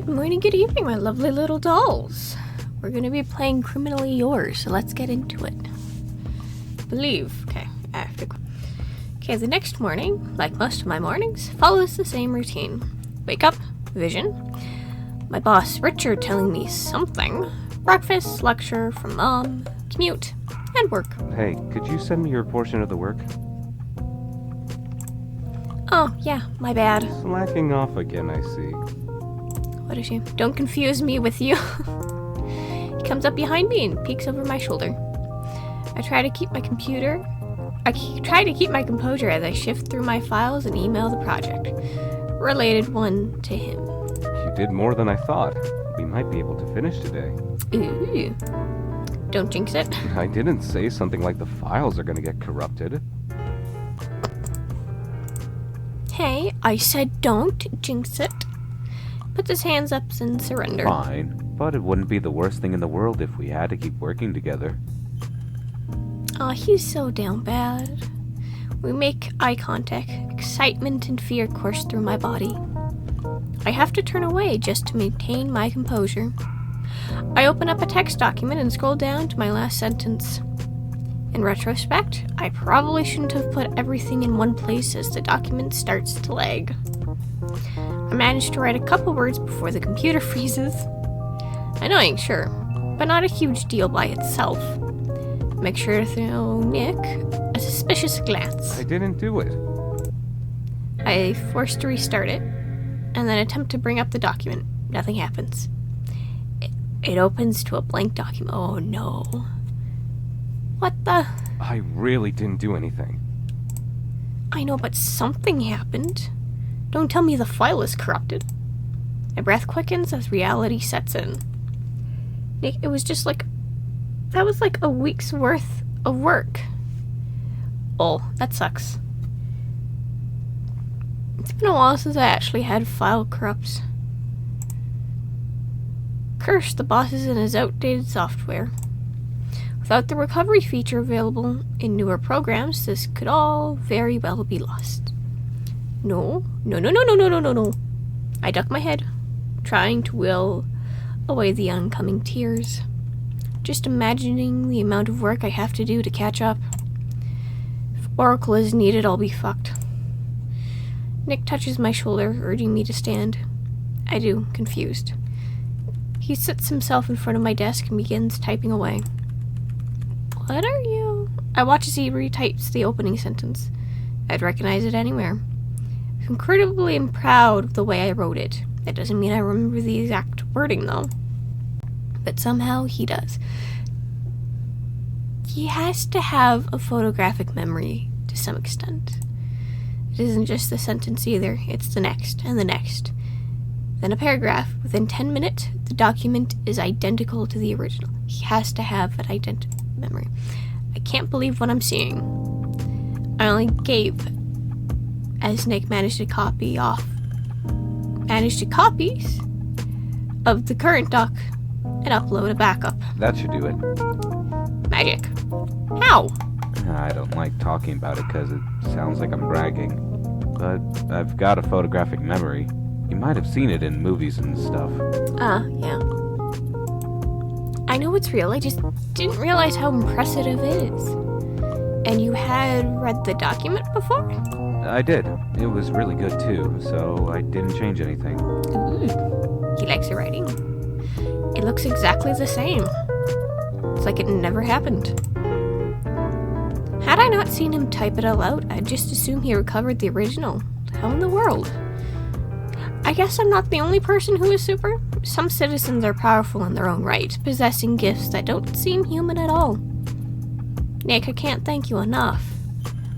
Good morning, good evening, my lovely little dolls. We're gonna be playing Criminally Yours, so let's get into it. Okay, Okay, the next morning, like most of my mornings, follows the same routine. Wake up, vision. My boss, Richard, telling me something. Breakfast, lecture from mom, commute, and work. Hey, could you send me your portion of the work? Oh, yeah, my bad. Slacking off again, I see. What a shame. Don't confuse me with you. He comes up behind me and peeks over my shoulder. I try to keep my composure as I shift through my files and email the project. Related one to him. You did more than I thought. We might be able to finish today. Ooh. Don't jinx it. I didn't say something like the files are gonna get corrupted. Hey, I said don't jinx it. Puts his hands up in surrender. Fine, but it wouldn't be the worst thing in the world if we had to keep working together. Aw, he's so down bad. We make eye contact. Excitement and fear course through my body. I have to turn away just to maintain my composure. I open up a text document and scroll down to my last sentence. In retrospect, I probably shouldn't have put everything in one place as the document starts to lag. I managed to write a couple words before the computer freezes. Annoying, sure, but not a huge deal by itself. Make sure to throw Nick a suspicious glance. I didn't do it. I force to restart it, and then attempt to bring up the document. Nothing happens. It opens to a blank document. Oh no. What the? I really didn't do anything. I know, but something happened. Don't tell me the file is corrupted. My breath quickens as reality sets in. Nick, it was just like... That was like a week's worth of work. Oh, that sucks. It's been a while since I actually had file corrupts. Curse the bosses and his outdated software. Without the recovery feature available in newer programs, this could all very well be lost. No. I duck my head, trying to will away the oncoming tears. Just imagining the amount of work I have to do to catch up. If Oracle is needed, I'll be fucked. Nick touches my shoulder, urging me to stand. I do, confused. He sits himself in front of my desk and begins typing away. What are you? I watch as he retypes the opening sentence. I'd recognize it anywhere. I'm incredibly proud of the way I wrote it. That doesn't mean I remember the exact wording, though. But somehow he does. He has to have a photographic memory to some extent. It isn't just the sentence either. It's the next and the next. Then a paragraph. Within 10 minutes, the document is identical to the original. He has to have an identical memory. I can't believe what I'm seeing. I only gave as Nick managed to copy copies of the current doc and upload a backup. That should do it. Magic. How? I don't like talking about it because it sounds like I'm bragging. But I've got a photographic memory. You might have seen it in movies and stuff. Yeah. I know it's real, I just didn't realize how impressive it is. And you had read the document before? I did. It was really good too, so I didn't change anything. Ooh. He likes the writing. It looks exactly the same. It's like it never happened. Had I not seen him type it all out, I'd just assume he recovered the original. How in the world? I guess I'm not the only person who is super. Some citizens are powerful in their own right, possessing gifts that don't seem human at all. Nick, I can't thank you enough.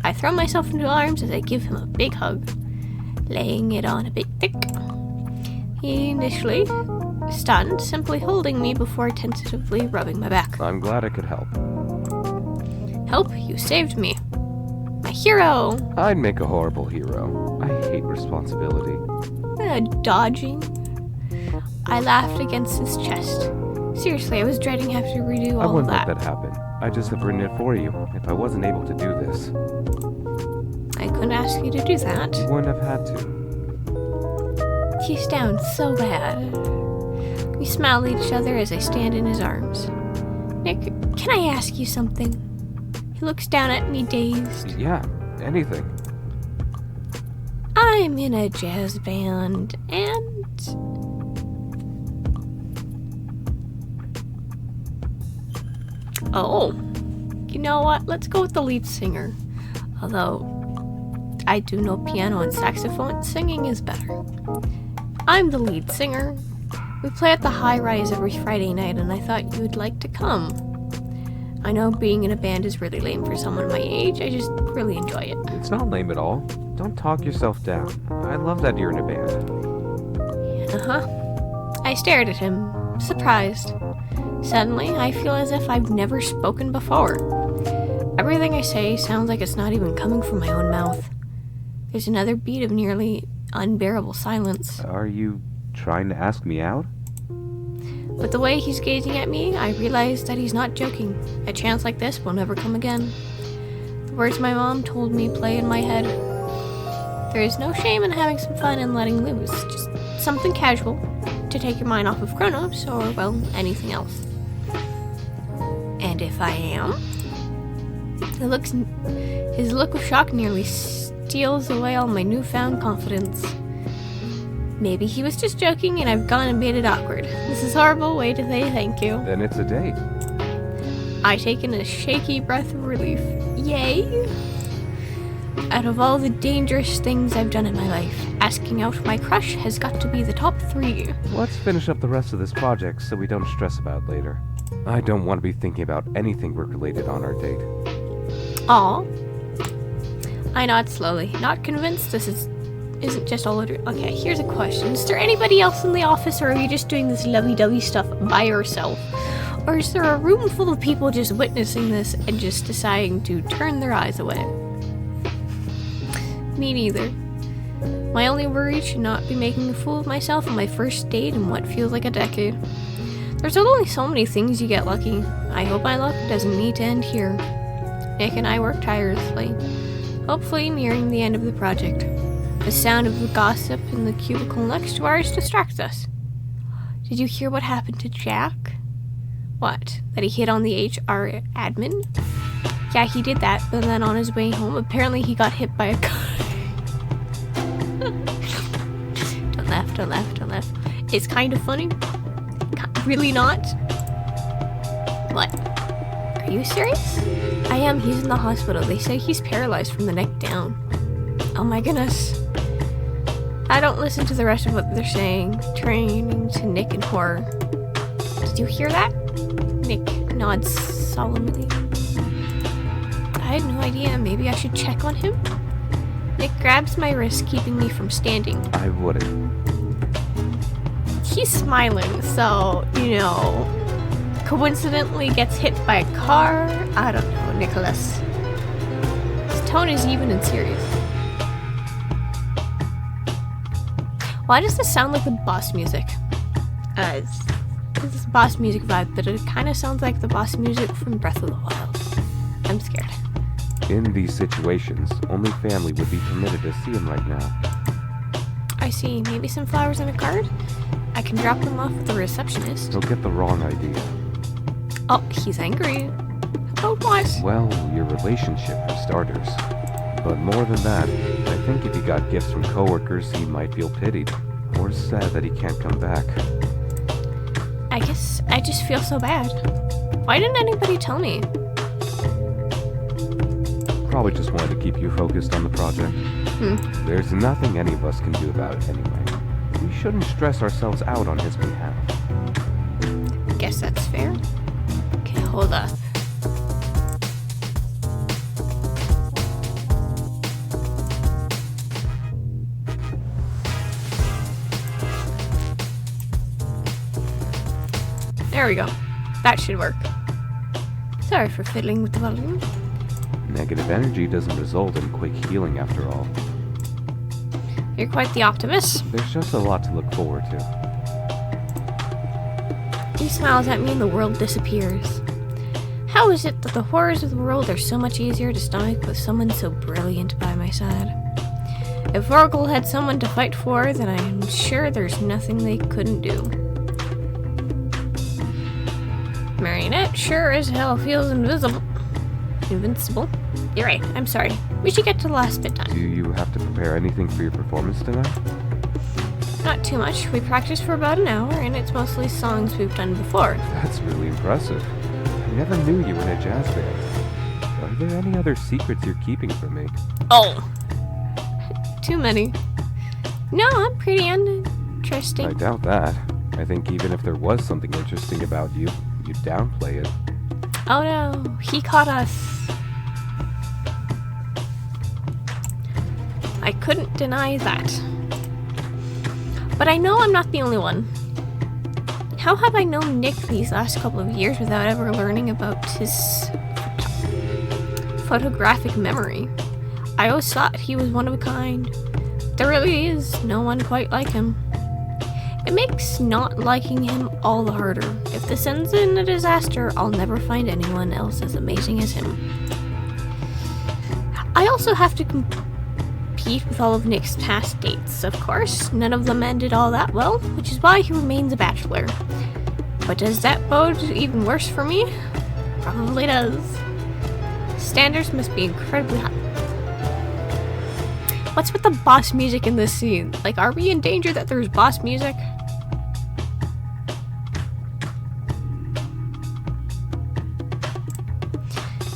I throw myself into arms as I give him a big hug, laying it on a bit thick. He initially stunned, simply holding me before tentatively rubbing my back. I'm glad I could help. Help? You saved me. My hero! I'd make a horrible hero. I hate responsibility. Dodging. I laughed against his chest. Seriously, I was dreading having to redo all of that. I wouldn't let that happen. I just have written it for you. If I wasn't able to do this, I couldn't ask you to do that. you wouldn't have had to. kiss down so bad. We smile at each other as I stand in his arms. Nick, can I ask you something? He looks down at me dazed. Yeah, anything. I'm in a jazz band, and... Oh, you know what? Let's go with the lead singer. Although, I do know piano and saxophone, singing is better. I'm the lead singer. We play at the High Rise every Friday night, and I thought you would like to come. I know being in a band is really lame for someone my age, I just really enjoy it. It's not lame at all. Don't talk yourself down. I love that you're in a band. I stared at him, surprised. Suddenly, I feel as if I've never spoken before. Everything I say sounds like it's not even coming from my own mouth. There's another beat of nearly unbearable silence. Are you trying to ask me out? But the way he's gazing at me, I realize that he's not joking. A chance like this will never come again. The words my mom told me play in my head. There is no shame in having some fun and letting loose. Just something casual to take your mind off of Kronos or, well, anything else. And if I am? His look of shock nearly steals away all my newfound confidence. Maybe he was just joking and I've gone and made it awkward. This is a horrible way to say thank you. Then it's a date. I take in a shaky breath of relief. Yay! Out of all the dangerous things I've done in my life, asking out my crush has got to be the top 3. Let's finish up the rest of this project so we don't stress about later. I don't want to be thinking about anything work-related on our date. Aw. I nod slowly, not convinced this isn't just all over. Okay, here's a question. Is there anybody else in the office, or are you just doing this lovey-dovey stuff by yourself? Or is there a room full of people just witnessing this and just deciding to turn their eyes away? Me neither. My only worry should not be making a fool of myself on my first date in what feels like a decade. There's only so many things you get lucky. I hope my luck doesn't need to end here. Nick and I work tirelessly, hopefully nearing the end of the project. The sound of the gossip in the cubicle next to ours distracts us. Did you hear what happened to Jack? What? That he hit on the HR admin? Yeah, he did that, but then on his way home, apparently he got hit by a car. Don't laugh. It's kind of funny. Really not? What? Are you serious? I am. He's in the hospital. They say he's paralyzed from the neck down. Oh my goodness. I don't listen to the rest of what they're saying, turning to Nick in horror. Did you hear that? Nick nods solemnly. I had no idea. Maybe I should check on him? Nick grabs my wrist, keeping me from standing. I wouldn't. He's smiling, so, coincidentally gets hit by a car? I don't know, Nicholas. His tone is even and serious. Why does this sound like the boss music? This is boss music vibe, but it kind of sounds like the boss music from Breath of the Wild. I'm scared. In these situations, only family would be permitted to see him right now. I see. Maybe some flowers and a card? I can drop them off with the receptionist. He'll get the wrong idea. Oh, he's angry. About what? Well, your relationship for starters. But more than that, I think if he got gifts from coworkers, he might feel pitied. Or sad that he can't come back. I guess I just feel so bad. Why didn't anybody tell me? Probably just wanted to keep you focused on the project. There's nothing any of us can do about it anyway. We shouldn't stress ourselves out on his behalf. Guess that's fair. Okay, hold up. There we go. That should work. Sorry for fiddling with the volume. Negative energy doesn't result in quick healing after all. You're quite the optimist. There's just a lot to look forward to. He smiles at me and the world disappears. How is it that the horrors of the world are so much easier to stomach with someone so brilliant by my side? If Oracle had someone to fight for, then I'm sure there's nothing they couldn't do. Marionette sure as hell feels invincible. You're right, I'm sorry. We should get to the last bit Do time. you have to prepare anything for your performance tonight? Not too much. We practiced for about an hour, and it's mostly songs we've done before. That's really impressive. I never knew you were in a jazz band. Are there any other secrets you're keeping from me? Oh! Too many. No, I'm pretty uninteresting. I doubt that. I think even if there was something interesting about you, you'd downplay it. Oh no, he caught us. I couldn't deny that. But I know I'm not the only one. How have I known Nick these last couple of years without ever learning about his photographic memory? I always thought he was one of a kind. There really is no one quite like him. It makes not liking him all the harder. If this ends in a disaster, I'll never find anyone else as amazing as him. I also have to compete with all of Nick's past dates, of course. None of them ended all that well, which is why he remains a bachelor. But does that bode even worse for me? Probably does. Standards must be incredibly high. What's with the boss music in this scene? Like, are we in danger that there's boss music?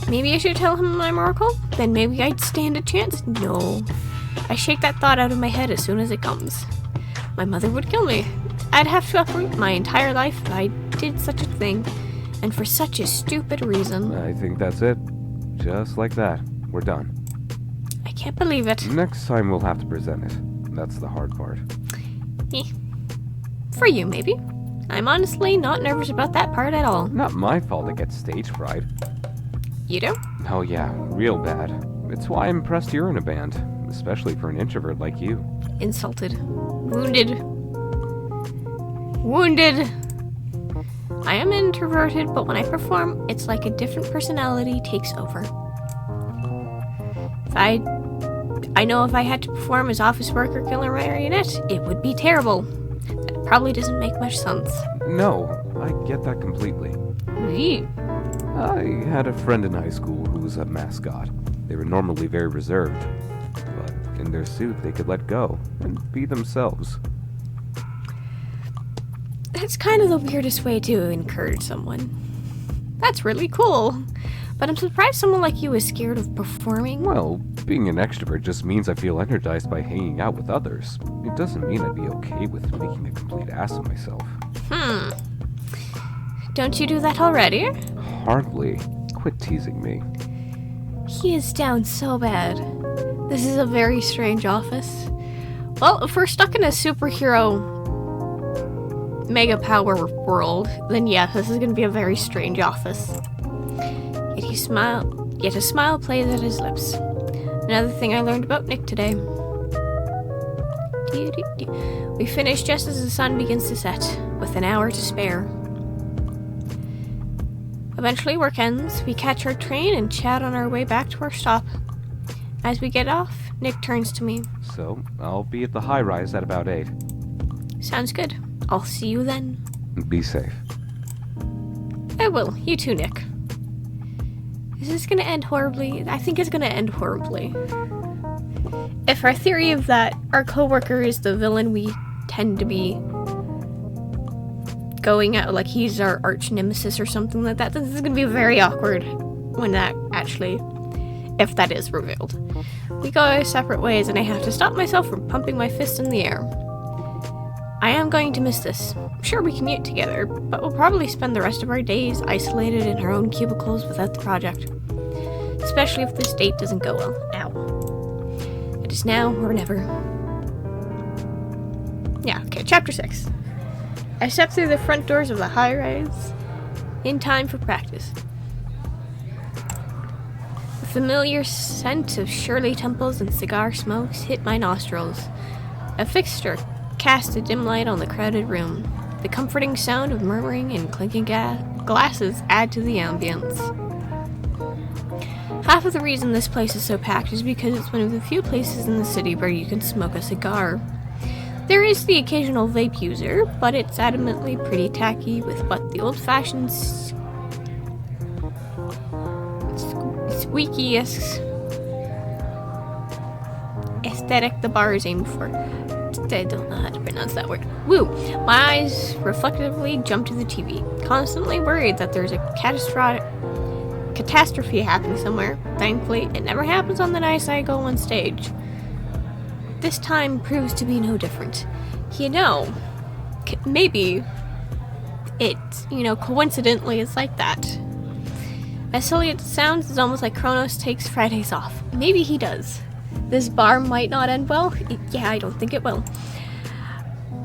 Maybe I should tell him I'm Oracle? Then maybe I'd stand a chance? No. I shake that thought out of my head as soon as it comes. My mother would kill me. I'd have to uproot my entire life if I did such a thing, and for such a stupid reason. I think that's it. Just like that. We're done. I can't believe it. Next time we'll have to present it. That's the hard part. Eh. For you, maybe. I'm honestly not nervous about that part at all. Not my fault I get stage fright. You do? Oh yeah, real bad. It's why I'm impressed you're in a band, especially for an introvert like you. Insulted. Wounded. Wounded! I am introverted, but when I perform, it's like a different personality takes over. I know if I had to perform as office worker killer marionette, it would be terrible. That probably doesn't make much sense. No, I get that completely. Eee. I had a friend in high school who was a mascot. They were normally very reserved, but in their suit they could let go and be themselves. That's kind of the weirdest way to encourage someone. That's really cool. But I'm surprised someone like you is scared of performing. Well, being an extrovert just means I feel energized by hanging out with others. It doesn't mean I'd be okay with making a complete ass of myself. Don't you do that already? Hardly. Quit teasing me. He is down so bad. This is a very strange office. Well, if we're stuck in a superhero mega power world, then yeah, this is gonna be a very strange office. Yet a smile plays at his lips. Another thing I learned about Nick today. We finish just as the sun begins to set, with an hour to spare. Eventually work ends, we catch our train and chat on our way back to our stop. As we get off, Nick turns to me. So, I'll be at the high-rise at about 8. Sounds good. I'll see you then. Be safe. I will. You too, Nick. Is this gonna end horribly? I think it's gonna end horribly. If our theory of that our coworker is the villain we tend to be going at, like he's our arch nemesis or something like that, this is gonna be very awkward when that actually, if that is revealed. We go our separate ways and I have to stop myself from pumping my fist in the air. I am going to miss this. I'm sure we commute together, but we'll probably spend the rest of our days isolated in our own cubicles without the project. Especially if this date doesn't go well. Ow. It is now or never. Yeah, okay, chapter 6. I step through the front doors of the high-rise in time for practice. The familiar scent of Shirley Temples and cigar smokes hit my nostrils. A fixture cast a dim light on the crowded room. The comforting sound of murmuring and clinking glasses add to the ambience. Half of the reason this place is so packed is because it's one of the few places in the city where you can smoke a cigar. There is the occasional vape user, but it's adamantly pretty tacky with what the old-fashioned squeaky aesthetic the bar is aimed for. I don't know how to pronounce that word. Woo! My eyes reflectively jump to the TV, constantly worried that there's a catastrophe happening somewhere. Thankfully, it never happens on the nights I go on stage. This time proves to be no different. Maybe coincidentally it's like that. As silly as it sounds, it's almost like Kronos takes Fridays off. Maybe he does. This bar might not end well. Yeah, I don't think it will.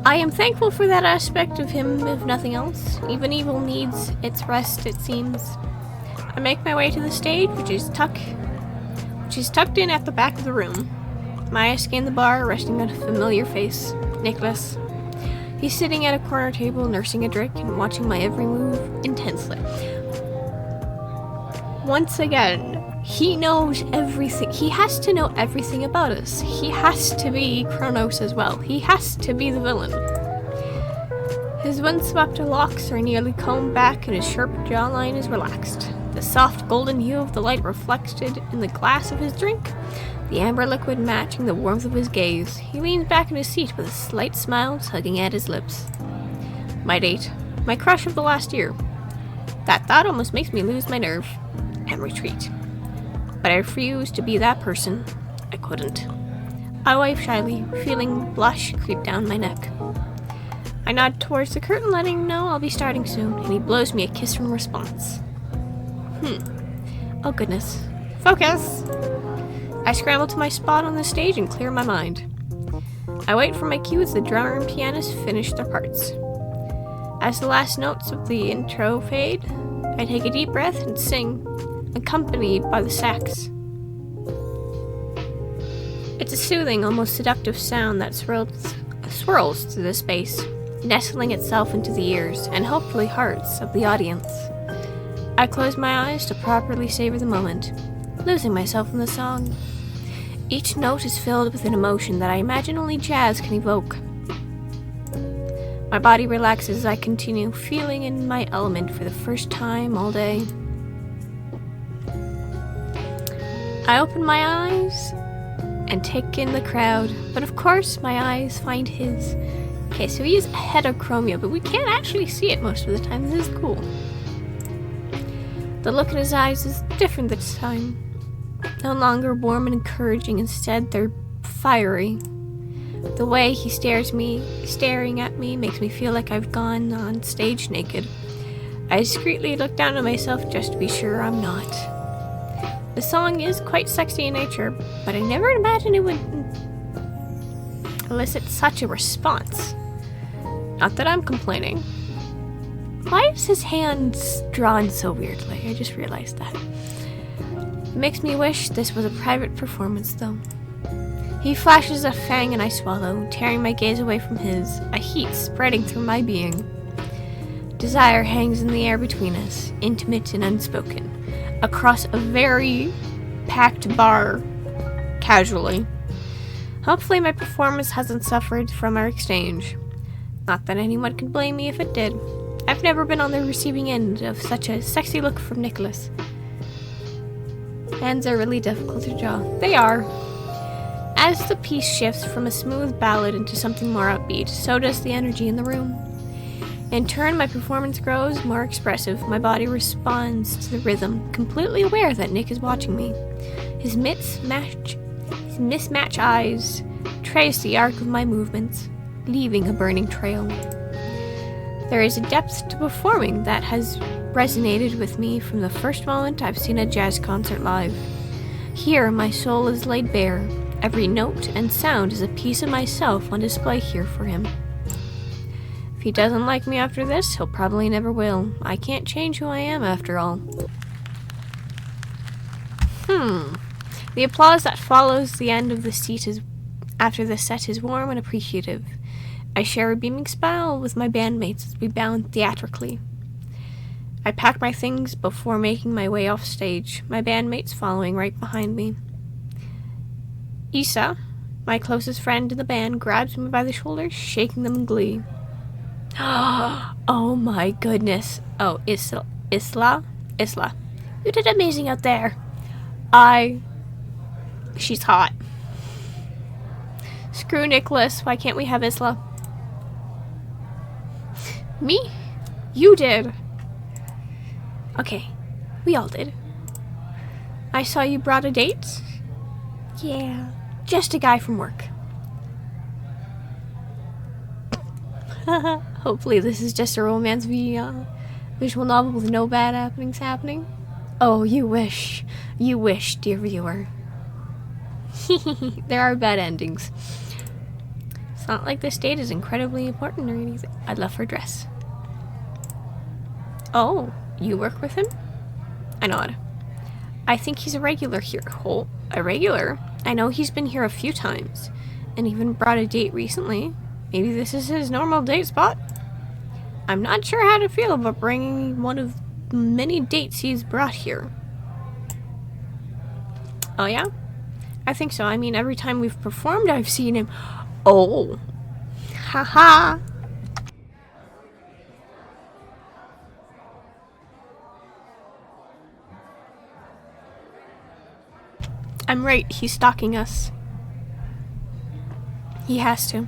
I am thankful for that aspect of him, if nothing else. Even evil needs its rest, it seems. I make my way to the stage, which is tucked in at the back of the room. My eyes scan the bar, resting on a familiar face, Nicholas. He's sitting at a corner table, nursing a drink and watching my every move intensely. Once again, he knows everything. He has to know everything about us. He has to be Kronos as well. He has to be the villain. His windswept locks are nearly combed back and his sharp jawline is relaxed. The soft golden hue of the light reflected in the glass of his drink, the amber liquid matching the warmth of his gaze. He leans back in his seat with a slight smile tugging at his lips. My date. My crush of the last year. That thought almost makes me lose my nerve and retreat. But I refuse to be that person. I couldn't. I wave shyly, feeling blush creep down my neck. I nod towards the curtain, letting him know I'll be starting soon, and he blows me a kiss in response. Oh goodness. Focus! I scramble to my spot on the stage and clear my mind. I wait for my cue as the drummer and pianist finish their parts. As the last notes of the intro fade, I take a deep breath and sing, accompanied by the sax. It's a soothing, almost seductive sound that swirls through the space, nestling itself into the ears and hopefully hearts of the audience. I close my eyes to properly savor the moment, losing myself in the song. Each note is filled with an emotion that I imagine only jazz can evoke. My body relaxes as I continue, feeling in my element for the first time all day. I open my eyes and take in the crowd, but of course my eyes find his. Okay, so he is ahead of Chromio, but we can't actually see it most of the time. This is cool. The look in his eyes is different this time. No longer warm and encouraging, instead they're fiery. The way he staring at me makes me feel like I've gone on stage naked. I discreetly look down at myself just to be sure I'm not. The song is quite sexy in nature, but I never imagined it would elicit such a response. Not that I'm complaining. Why is his hands drawn so weirdly? I just realized that. It makes me wish this was a private performance, though. He flashes a fang and I swallow, tearing my gaze away from his, a heat spreading through my being. Desire hangs in the air between us, intimate and unspoken, across a very packed bar, casually. Hopefully my performance hasn't suffered from our exchange. Not that anyone could blame me if it did. I've never been on the receiving end of such a sexy look from Nicholas. Hands are really difficult to draw. They are. As the piece shifts from a smooth ballad into something more upbeat, so does the energy in the room. In turn, my performance grows more expressive. My body responds to the rhythm, completely aware that Nick is watching me. His mismatched eyes trace the arc of my movements, leaving a burning trail. There is a depth to performing that has resonated with me from the first moment I've seen a jazz concert live. Here, my soul is laid bare. Every note and sound is a piece of myself on display here for him. If he doesn't like me after this, he'll probably never will. I can't change who I am after all. The applause that follows the end of the set is warm and appreciative. I share a beaming smile with my bandmates as we bound theatrically. I pack my things before making my way off stage, my bandmates following right behind me. Isa, my closest friend in the band, grabs me by the shoulders, shaking them in glee. Oh my goodness. Oh, Isla? You did amazing out there. She's hot. Screw Nicholas, why can't we have Isla? Me? You did. Okay, we all did. I saw you brought a date? Yeah, just a guy from work. Hopefully this is just a romance visual novel with no bad happenings happening. Oh, you wish, dear viewer. There are bad endings. It's not like this date is incredibly important or anything. I love her dress. Oh, you work with him? I nod. I think he's a regular here. Oh, a regular? I know he's been here a few times, and even brought a date recently. Maybe this is his normal date spot? I'm not sure how to feel about bringing one of many dates he's brought here. Oh yeah? I think so. I mean, every time we've performed, I've seen him. Oh. Haha. I'm right. He's stalking us. He has to.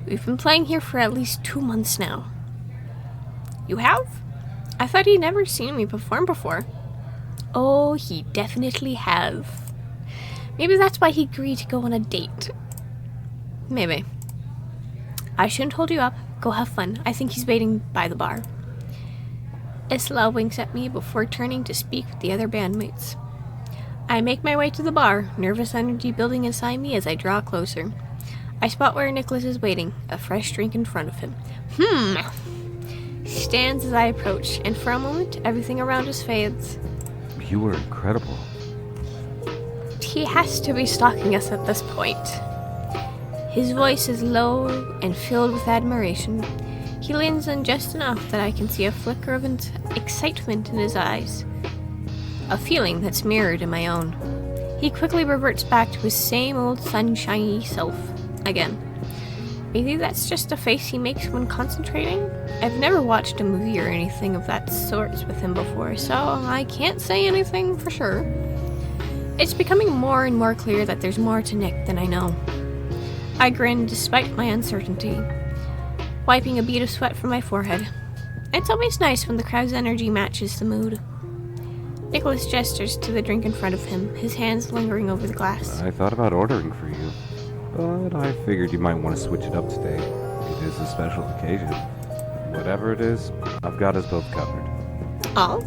We've been playing here for at least 2 months now. You have? I thought he'd never seen me perform before. Oh, he definitely have. Maybe that's why he agreed to go on a date. Maybe. I shouldn't hold you up. Go have fun. I think he's waiting by the bar. Isla winks at me before turning to speak with the other bandmates. I make my way to the bar, nervous energy building inside me as I draw closer. I spot where Nicholas is waiting, a fresh drink in front of him. Stands as I approach, and for a moment, everything around us fades. You were incredible. He has to be stalking us at this point. His voice is low and filled with admiration. He leans in just enough that I can see a flicker of excitement in his eyes. A feeling that's mirrored in my own. He quickly reverts back to his same old sunshiny self again. Maybe that's just a face he makes when concentrating? I've never watched a movie or anything of that sort with him before, so I can't say anything for sure. It's becoming more and more clear that there's more to Nick than I know. I grin despite my uncertainty, wiping a bead of sweat from my forehead. It's always nice when the crowd's energy matches the mood. Nicholas gestures to the drink in front of him, his hands lingering over the glass. I thought about ordering for you, but I figured you might want to switch it up today. It is a special occasion. Whatever it is, I've got us both covered. Oh?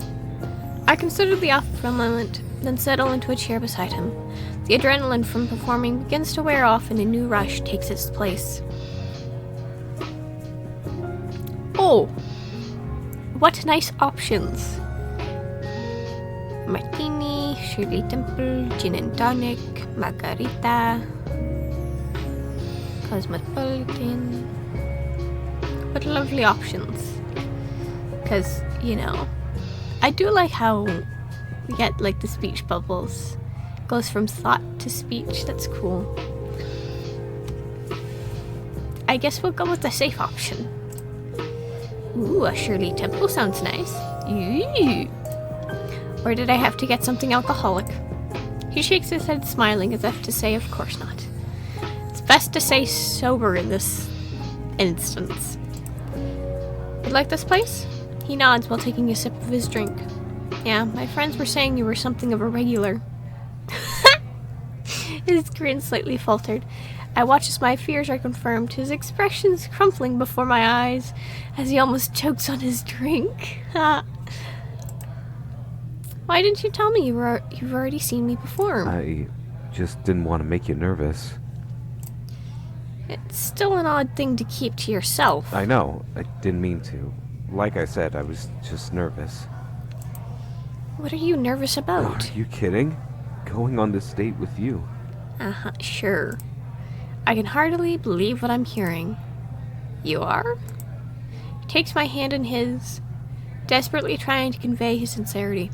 I considered the offer for a moment, then settle into a chair beside him. The adrenaline from performing begins to wear off and a new rush takes its place. Oh! What nice options! Martini, Shirley Temple, Gin and Tonic, Margarita, Cosmopolitan. What lovely options. Because, you know, I do like how we get like the speech bubbles. Goes from thought to speech. That's cool. I guess we'll go with the safe option. Ooh, a Shirley Temple sounds nice. Ooh. Or did I have to get something alcoholic? He shakes his head, smiling as if to say, of course not. It's best to say sober in this instance. You like this place? He nods while taking a sip of his drink. Yeah, my friends were saying you were something of a regular. His grin slightly faltered. I watch as my fears are confirmed, his expressions crumpling before my eyes as he almost chokes on his drink. Why didn't you tell me you've already seen me perform? I just didn't want to make you nervous. It's still an odd thing to keep to yourself. I know. I didn't mean to. Like I said, I was just nervous. What are you nervous about? Are you kidding? Going on this date with you. Sure. I can hardly believe what I'm hearing. You are? He takes my hand in his, desperately trying to convey his sincerity.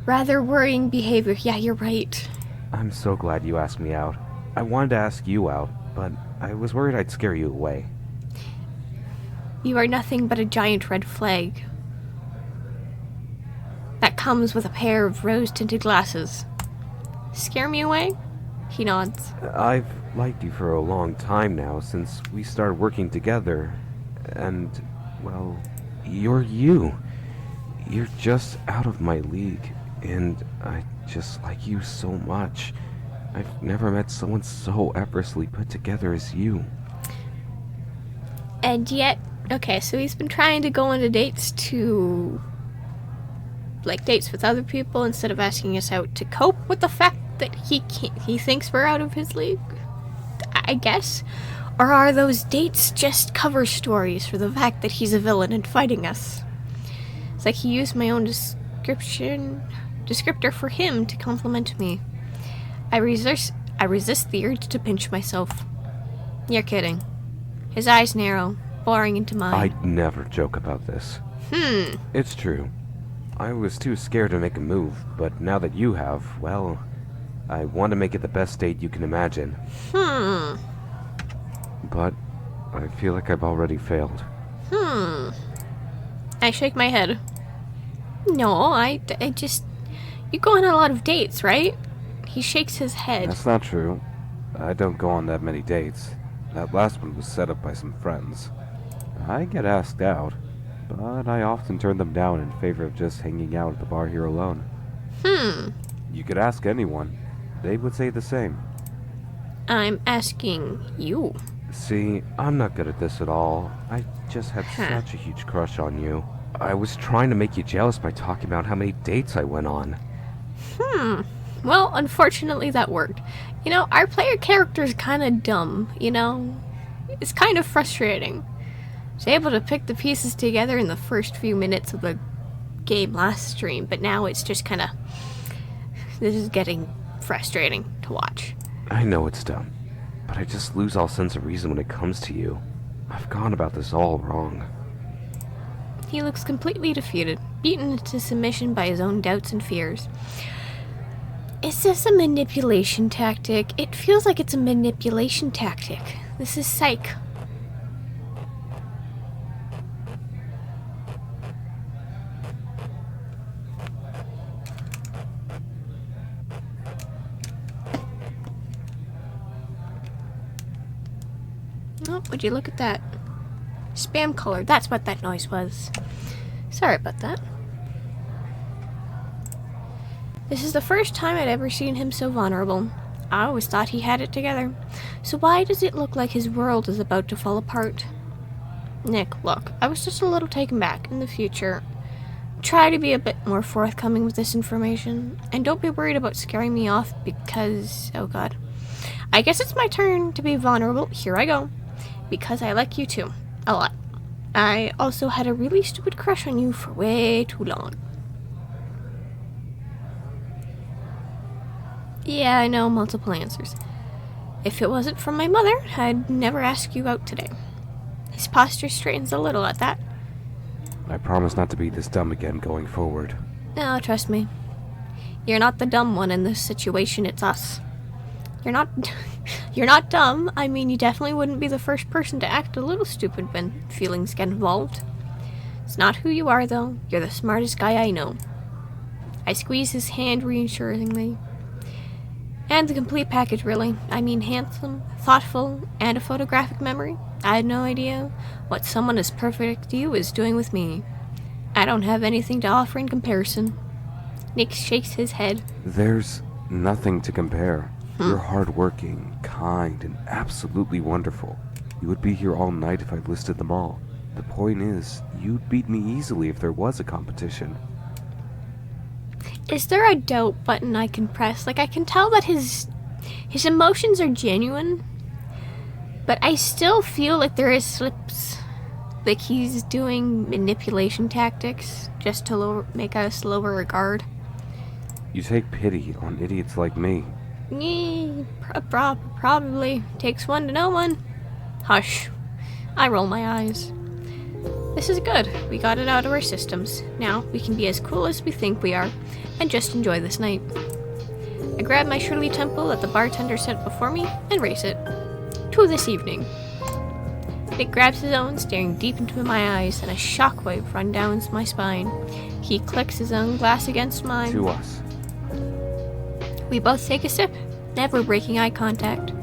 Rather worrying behavior. Yeah, you're right. I'm so glad you asked me out. I wanted to ask you out, but I was worried I'd scare you away. You are nothing but a giant red flag that comes with a pair of rose-tinted glasses. Scare me away? He nods. I've liked you for a long time now, since we started working together. And, well, you're you. You're just out of my league, and I just like you so much. I've never met someone so effortlessly put together as you. And yet, okay, so he's been trying to go into dates with other people instead of asking us out to cope with the fact that he thinks we're out of his league, I guess. Or are those dates just cover stories for the fact that he's a villain and fighting us? It's like he used my own descriptor for him to compliment me. I resist the urge to pinch myself. You're kidding. His eyes narrow, boring into mine. I'd never joke about this. It's true. I was too scared to make a move, but now that you have, well, I want to make it the best date you can imagine. But I feel like I've already failed. I shake my head. No, I just... You go on a lot of dates, right? He shakes his head. That's not true. I don't go on that many dates. That last one was set up by some friends. I get asked out, but I often turn them down in favor of just hanging out at the bar here alone. You could ask anyone. They would say the same. I'm asking you. See, I'm not good at this at all. I just had such a huge crush on you. I was trying to make you jealous by talking about how many dates I went on. Well, unfortunately that worked. You know, our player character is kind of dumb, you know? It's kind of frustrating. I was able to pick the pieces together in the first few minutes of the game last stream, but now it's just kind of... This is getting frustrating to watch. I know it's dumb, but I just lose all sense of reason when it comes to you. I've gone about this all wrong. He looks completely defeated, beaten into submission by his own doubts and fears. Is this a manipulation tactic? It feels like it's a manipulation tactic. This is psych. Oh, would you look at that? Spam caller, that's what that noise was. Sorry about that. This is the first time I'd ever seen him so vulnerable. I always thought he had it together. So why does it look like his world is about to fall apart? Nick, look, I was just a little taken back. In the future, try to be a bit more forthcoming with this information. And don't be worried about scaring me off because... Oh god. I guess it's my turn to be vulnerable. Here I go. Because I like you too. A lot. I also had a really stupid crush on you for way too long. Yeah, I know, multiple answers. If it wasn't for my mother, I'd never ask you out today. His posture straightens a little at that. I promise not to be this dumb again going forward. No, trust me. You're not the dumb one in this situation, it's us. You're not dumb. I mean, you definitely wouldn't be the first person to act a little stupid when feelings get involved. It's not who you are, though. You're the smartest guy I know. I squeeze his hand reassuringly. And the complete package, really. I mean, handsome, thoughtful, and a photographic memory. I had no idea what someone as perfect as you is doing with me. I don't have anything to offer in comparison. Nick shakes his head. There's nothing to compare. You're hardworking, kind, and absolutely wonderful. You would be here all night if I listed them all. The point is, you'd beat me easily if there was a competition. Is there a doubt button I can press? Like, I can tell that his emotions are genuine, but I still feel like there is slips. Like he's doing manipulation tactics just to make us lower regard. You take pity on idiots like me. Probably. Takes one to know one. Hush. I roll my eyes. This is good. We got it out of our systems. Now we can be as cool as we think we are and just enjoy this night. I grab my Shirley Temple that the bartender set before me and race it. To this evening. Nick grabs his own, staring deep into my eyes, and a shockwave runs down my spine. He clicks his own glass against mine. To us. We both take a sip, never breaking eye contact.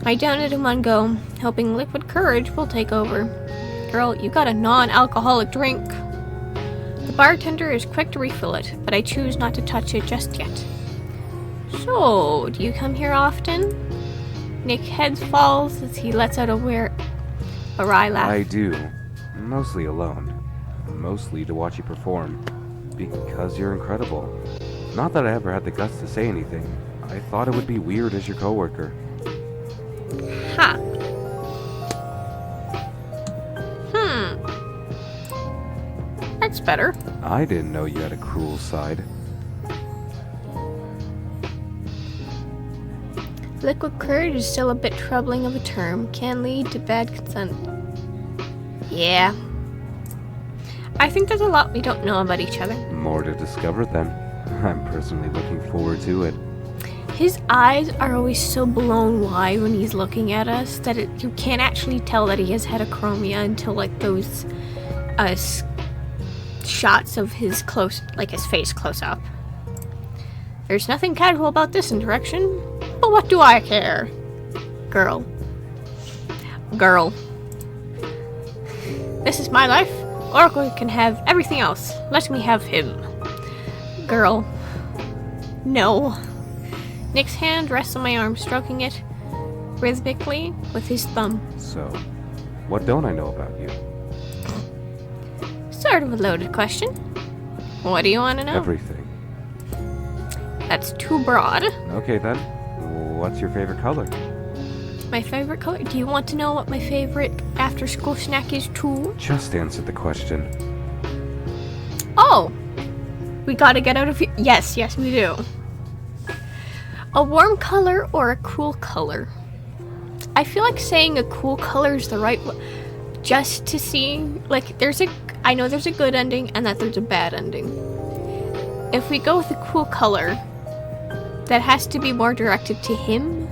I down it in one go, hoping liquid courage will take over. Girl, you got a non-alcoholic drink. The bartender is quick to refill it, but I choose not to touch it just yet. So, do you come here often? Nick's head falls as he lets out a wry laugh. I do. Mostly alone. Mostly to watch you perform. Because you're incredible. Not that I ever had the guts to say anything. I thought it would be weird as your coworker. Ha. That's better. I didn't know you had a cruel side. Liquid courage is still a bit troubling of a term. Can lead to bad consent. Yeah. I think there's a lot we don't know about each other. More to discover then. I'm personally looking forward to it. His eyes are always so blown wide when he's looking at us that you can't actually tell that he has heterochromia until like those shots of his his face close up. There's nothing casual about this interaction, but what do I care? Girl. This is my life. Oracle can have everything else. Let me have him. Girl. No. Nick's hand rests on my arm, stroking it rhythmically with his thumb. So, what don't I know about you? Sort of a loaded question. What do you want to know? Everything. That's too broad. Okay then. What's your favorite color? My favorite color? Do you want to know what my favorite after-school snack is too? Just answer the question. Oh! We gotta get out of here. Yes, we do. A warm color or a cool color? I feel like saying a cool color is the right one. Just to see, like, I know there's a good ending and that there's a bad ending. If we go with a cool color, that has to be more directed to him.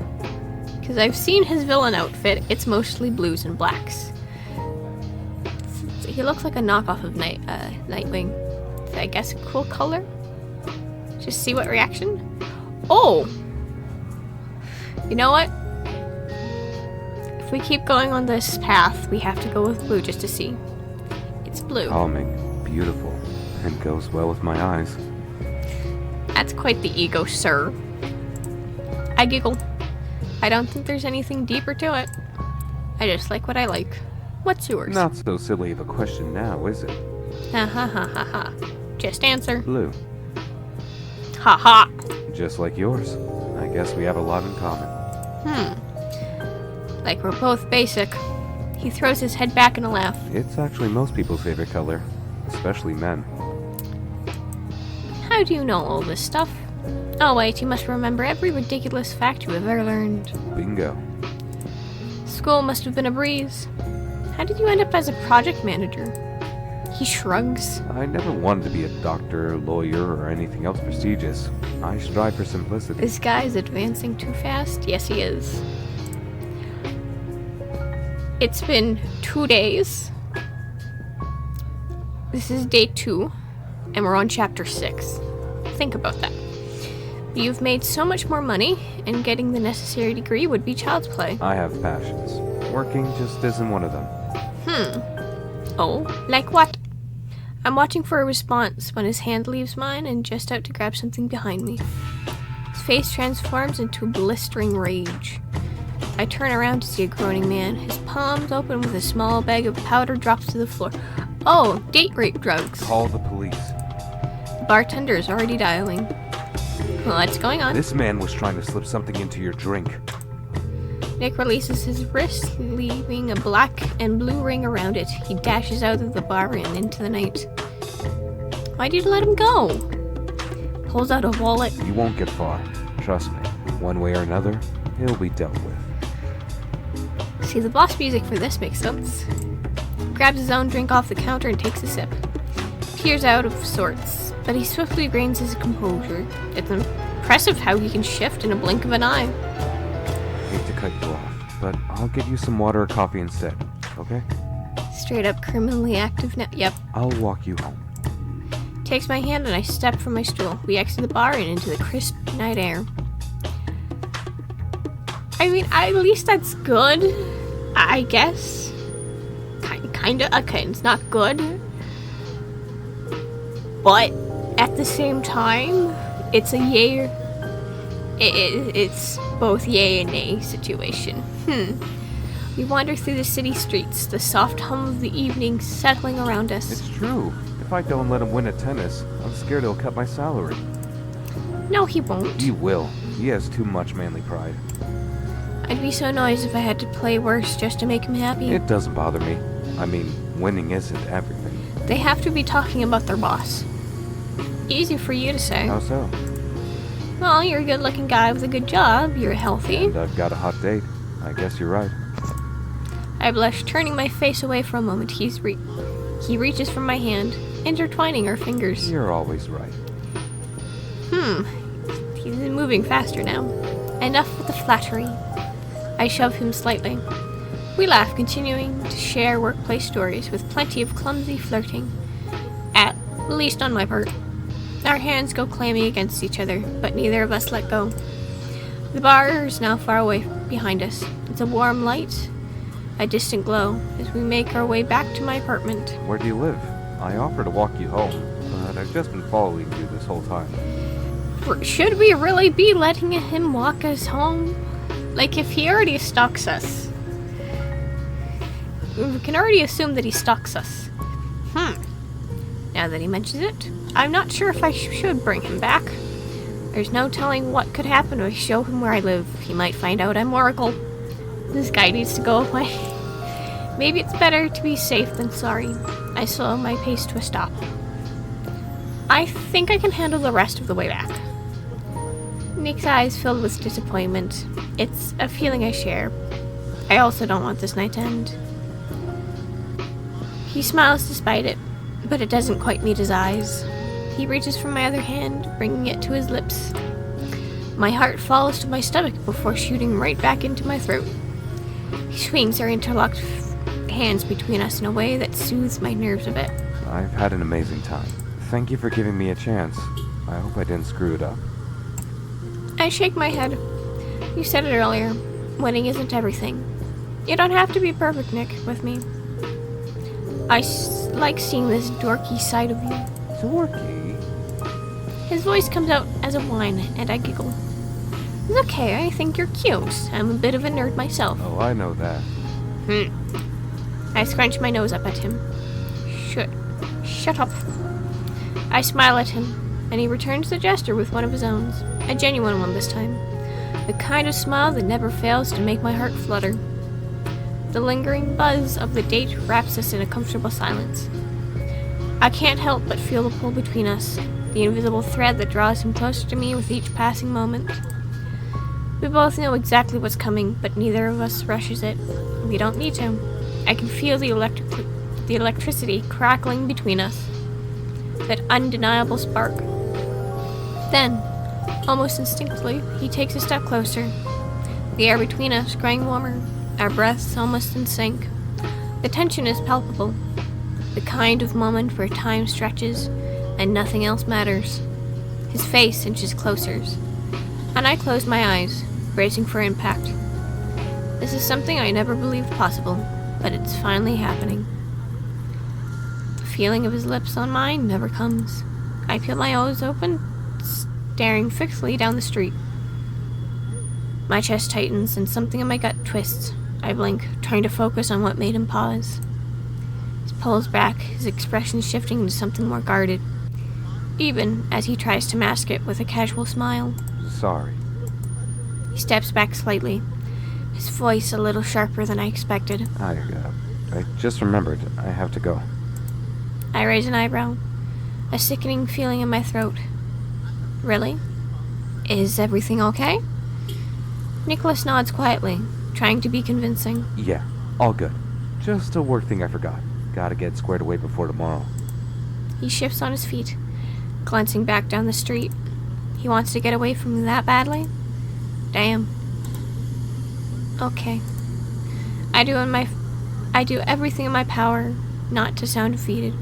Because I've seen his villain outfit, it's mostly blues and blacks. He looks like a knockoff of Nightwing. So I guess a cool color? Just see what reaction? Oh! You know what? If we keep going on this path, we have to go with blue just to see. It's blue. Calming, beautiful, and goes well with my eyes. That's quite the ego, sir. I giggle. I don't think there's anything deeper to it. I just like what I like. What's yours? Not so silly of a question now, is it? Ha ha ha ha ha. Just answer. Blue. Ha ha. Just like yours. I guess we have a lot in common. Like we're both basic. He throws his head back in a laugh. It's actually most people's favorite color. Especially men. How do you know all this stuff? Oh wait, you must remember every ridiculous fact you have ever learned. Bingo. School must have been a breeze. How did you end up as a project manager? He shrugs. I never wanted to be a doctor, lawyer, or anything else prestigious. I strive for simplicity. This guy is advancing too fast? Yes, he is. It's been 2 days. This is day 2, and we're on chapter 6. Think about that. You've made so much more money, and getting the necessary degree would be child's play. I have passions. Working just isn't one of them. Oh, like what? I'm watching for a response when his hand leaves mine and just out to grab something behind me. His face transforms into blistering rage. I turn around to see a groaning man, his palms open with a small bag of powder drops to the floor. Oh, date rape drugs. Call the police. The bartender is already dialing. What's going on? This man was trying to slip something into your drink. Nick releases his wrist, leaving a black and blue ring around it. He dashes out of the bar and into the night. Why'd you let him go? Pulls out a wallet. You won't get far. Trust me. One way or another, he'll be dealt with. See, the boss music for this makes sense. grabs his own drink off the counter and takes a sip. Appears out of sorts, but he swiftly regains his composure. It's impressive how he can shift in a blink of an eye. Hate to cut you off, but I'll get you some water or coffee instead, okay? Straight up criminally active now. Yep. I'll walk you home. Takes my hand and I step from my stool. We exit the bar and into the crisp night air. I mean, at least that's good, I guess. Kinda. Okay, it's not good. But at the same time, it's a yay. It's both yay and nay situation. We wander through the city streets, the soft hum of the evening settling around us. It's true. If I don't let him win at tennis, I'm scared he'll cut my salary. No, he won't. He will. He has too much manly pride. I'd be so annoyed if I had to play worse just to make him happy. It doesn't bother me. I mean, winning isn't everything. They have to be talking about their boss. Easy for you to say. How so? Well, you're a good-looking guy with a good job. You're healthy. And I've got a hot date. I guess you're right. I blush, turning my face away for a moment. He reaches for my hand, intertwining our fingers. You're always right. He's moving faster now. Enough with the flattery. I shove him slightly. We laugh, continuing to share workplace stories with plenty of clumsy flirting. At least on my part. Our hands go clammy against each other, but neither of us let go. The bar is now far away behind us. It's a warm light, a distant glow, as we make our way back to my apartment. Where do you live? I offered to walk you home, but I've just been following you this whole time. Should we really be letting him walk us home? Like, if he already stalks us. We can already assume that he stalks us. Now that he mentions it, I'm not sure if I should bring him back. There's no telling what could happen if I show him where I live. He might find out I'm Oracle. This guy needs to go away. Maybe it's better to be safe than sorry. I slow my pace to a stop. I think I can handle the rest of the way back. Nick's eyes filled with disappointment. It's a feeling I share. I also don't want this night to end. He smiles despite it, but it doesn't quite meet his eyes. He reaches for my other hand, bringing it to his lips. My heart falls to my stomach before shooting right back into my throat. He swings our interlocked hands between us in a way that soothes my nerves a bit. I've had an amazing time. Thank you for giving me a chance. I hope I didn't screw it up. I shake my head. You said it earlier. Winning isn't everything. You don't have to be perfect, Nick, with me. I like seeing this dorky side of you. Dorky? His voice comes out as a whine, and I giggle. It's okay, I think you're cute. I'm a bit of a nerd myself. Oh, I know that. I scrunch my nose up at him. Shut up. I smile at him, and he returns the gesture with one of his own. A genuine one this time. The kind of smile that never fails to make my heart flutter. The lingering buzz of the date wraps us in a comfortable silence. I can't help but feel the pull between us, the invisible thread that draws him closer to me with each passing moment. We both know exactly what's coming, but neither of us rushes it. We don't need to. I can feel the electricity crackling between us. That undeniable spark. Then, almost instinctively, he takes a step closer. The air between us growing warmer, our breaths almost in sync. The tension is palpable. The kind of moment where time stretches and nothing else matters. His face inches closer, and I close my eyes, bracing for impact. This is something I never believed possible, but it's finally happening. The feeling of his lips on mine never comes. I peel my eyes open, staring fixedly down the street. My chest tightens and something in my gut twists. I blink, trying to focus on what made him pause. He pulls back, his expression shifting into something more guarded, even as he tries to mask it with a casual smile. Sorry. He steps back slightly, his voice a little sharper than I expected. I just remembered. I have to go. I raise an eyebrow, a sickening feeling in my throat. Really? Is everything okay? Nicholas nods quietly, trying to be convincing. Yeah, all good. Just a work thing I forgot. Gotta get squared away before tomorrow. He shifts on his feet, glancing back down the street. He wants to get away from me that badly? Damn. Okay. I do everything in my power not to sound defeated.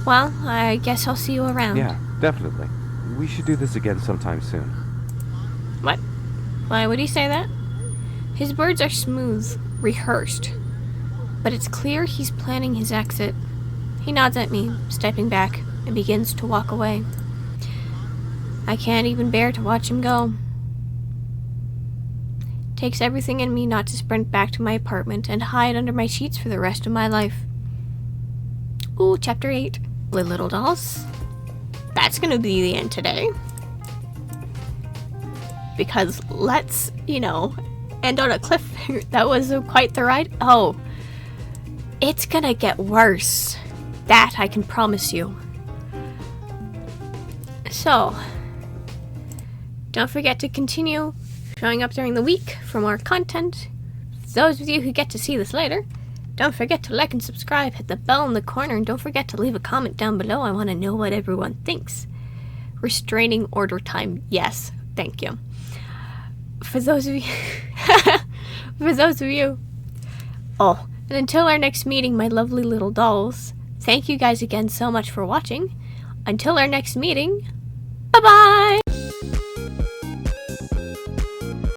Well, I guess I'll see you around. Yeah, definitely. We should do this again sometime soon. What? Why would he say that? His words are smooth, rehearsed, but it's clear he's planning his exit. He nods at me, stepping back, and begins to walk away. I can't even bear to watch him go. Takes everything in me not to sprint back to my apartment and hide under my sheets for the rest of my life. Ooh, chapter 8. Little dolls. That's gonna be the end today. Because let's, end on a cliffhanger. That was quite the ride. Oh, it's gonna get worse. That I can promise you. So, don't forget to continue showing up during the week for more content. Those of you who get to see this later, don't forget to like and subscribe, hit the bell in the corner, and don't forget to leave a comment down below. I want to know what everyone thinks. Restraining order time, yes, thank you. For those of you, oh, and until our next meeting, my lovely little dolls, thank you guys again so much for watching. Until our next meeting, bye-bye!